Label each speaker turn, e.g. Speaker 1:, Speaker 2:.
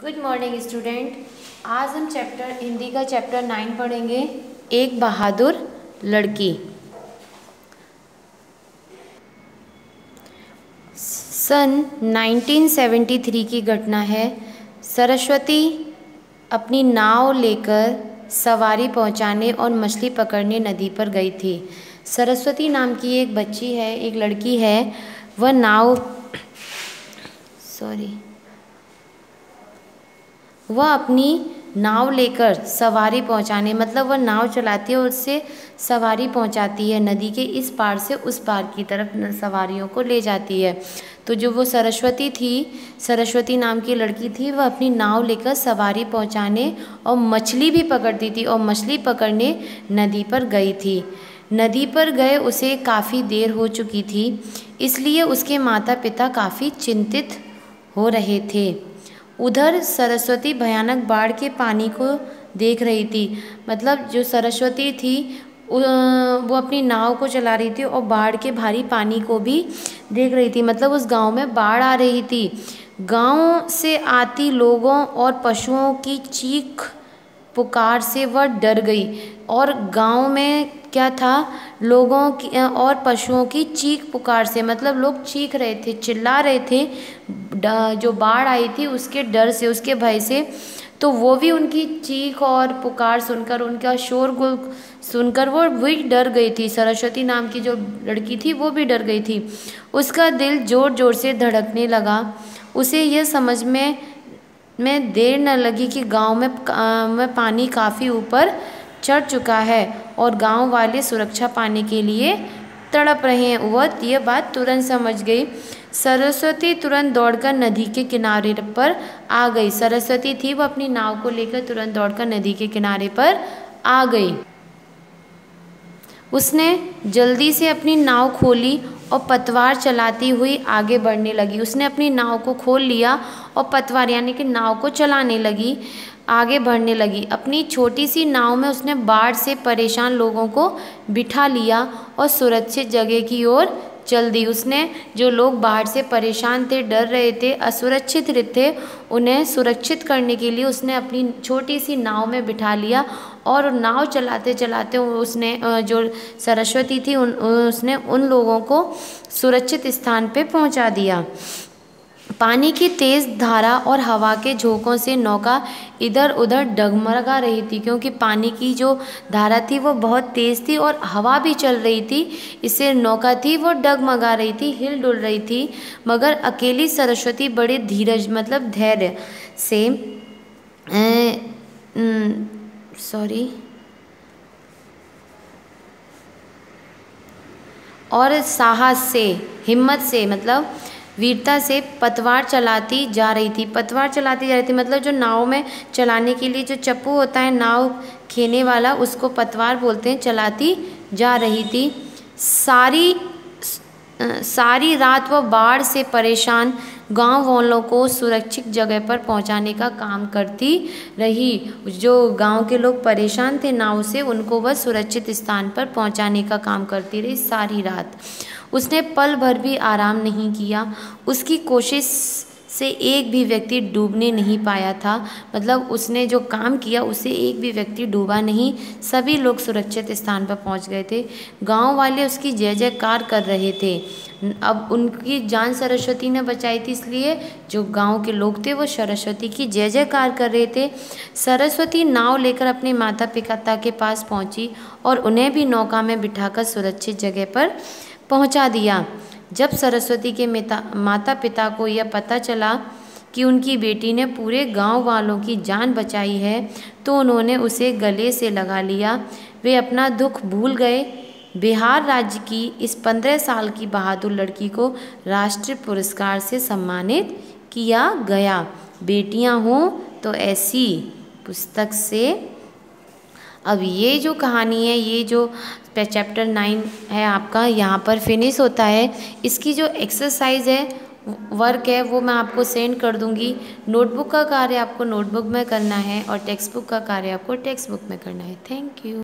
Speaker 1: Good morning student. आज हम हिंदी का चैप्टर 9 पढ़ेंगे, एक बहादुर लड़की। सन 1973 की घटना है। सरस्वती अपनी नाव लेकर सवारी पहुंचाने और मछली पकड़ने नदी पर गई थी। सरस्वती नाम की एक बच्ची है, एक लड़की है। वह अपनी नाव लेकर सवारी पहुंचाने मतलब वह नाव चलाती है और उससे सवारी पहुंचाती है, नदी के इस पार से उस पार की तरफ सवारियों को ले जाती है। तो जो वो सरस्वती थी, सरस्वती नाम की लड़की थी, वह अपनी नाव लेकर सवारी पहुंचाने और मछली भी पकड़ती थी और मछली पकड़ने नदी पर गई थी। नदी पर गए उसे काफ़ी देर हो चुकी थी, इसलिए उसके माता पिता काफ़ी चिंतित हो रहे थे। उधर सरस्वती भयानक बाढ़ के पानी को देख रही थी। मतलब जो सरस्वती थी वो अपनी नाव को चला रही थी और बाढ़ के भारी पानी को भी देख रही थी। मतलब उस गांव में बाढ़ आ रही थी। गांव से आती लोगों और पशुओं की चीख पुकार से वह डर गई। और गांव में क्या था, लोगों की और पशुओं की चीख पुकार से, मतलब लोग चीख रहे थे, चिल्ला रहे थे जो बाढ़ आई थी उसके डर से, उसके भय से। तो वो भी उनकी चीख और पुकार सुनकर, उनका शोरगुल सुनकर वो भी डर गई थी। सरस्वती नाम की जो लड़की थी वो भी डर गई थी। उसका दिल जोर जोर से धड़कने लगा। उसे यह समझ में देर न लगी कि गांव में पानी काफ़ी ऊपर चढ़ चुका है और गांव वाले सुरक्षा पाने के लिए तड़प रहे हैं। वह यह बात तुरंत समझ गई। सरस्वती तुरंत दौड़कर नदी के किनारे पर आ गई। सरस्वती थी, वो अपनी नाव को लेकर तुरंत दौड़कर नदी के किनारे पर आ गई। उसने जल्दी से अपनी नाव खोली और पतवार चलाती हुई आगे बढ़ने लगी। उसने अपनी नाव को खोल लिया और पतवार यानी कि नाव को चलाने लगी, आगे बढ़ने लगी। अपनी छोटी सी नाव में उसने बाढ़ से परेशान लोगों को बिठा लिया और सुरक्षित जगह की ओर चल दी। उसने जो लोग बाढ़ से परेशान थे, डर रहे थे, असुरक्षित थे, उन्हें सुरक्षित करने के लिए उसने अपनी छोटी सी नाव में बिठा लिया और नाव चलाते चलाते उसने जो सरस्वती थी उसने उन लोगों को सुरक्षित स्थान पे पहुंचा दिया। पानी की तेज़ धारा और हवा के झोंकों से नौका इधर उधर डगमगा रही थी, क्योंकि पानी की जो धारा थी वो बहुत तेज़ थी और हवा भी चल रही थी। इससे नौका थी वो डगमगा रही थी, हिल डुल रही थी। मगर अकेली सरस्वती बड़े धीरज मतलब धैर्य से और साहस से, हिम्मत से, मतलब वीरता से पतवार चलाती जा रही थी। पतवार चलाती जा रही थी मतलब जो नाव में चलाने के लिए जो चप्पू होता है नाव खेने वाला, उसको पतवार बोलते हैं, चलाती जा रही थी। सारी रात वह बाढ़ से परेशान गांव वालों को सुरक्षित जगह पर पहुंचाने का काम करती रही। जो गांव के लोग परेशान थे नाव से, उनको वह सुरक्षित स्थान पर पहुंचाने का काम करती रही सारी रात। उसने पल भर भी आराम नहीं किया। उसकी कोशिश से एक भी व्यक्ति डूबने नहीं पाया था। मतलब उसने जो काम किया उससे एक भी व्यक्ति डूबा नहीं, सभी लोग सुरक्षित स्थान पर पहुंच गए थे। गांव वाले उसकी जय जयकार कर रहे थे। अब उनकी जान सरस्वती ने बचाई थी, इसलिए जो गांव के लोग थे वो सरस्वती की जय जयकार कर रहे थे। सरस्वती नाव लेकर अपने माता पिता के पास पहुंची और उन्हें भी नौका में बिठाकर सुरक्षित जगह पर पहुंचा दिया। जब सरस्वती के माता पिता को यह पता चला कि उनकी बेटी ने पूरे गांव वालों की जान बचाई है, तो उन्होंने उसे गले से लगा लिया। वे अपना दुख भूल गए। बिहार राज्य की इस 15 साल की बहादुर लड़की को राष्ट्रीय पुरस्कार से सम्मानित किया गया। बेटियां हों तो ऐसी पुस्तक से। अब ये जो कहानी है, ये जो चैप्टर 9 है आपका, यहाँ पर फिनिश होता है। इसकी जो एक्सरसाइज है, वर्क है, वो मैं आपको सेंड कर दूँगी। नोटबुक का कार्य आपको नोटबुक में करना है और टेक्स्ट बुक का कार्य आपको टेक्स्ट बुक में करना है। Thank you.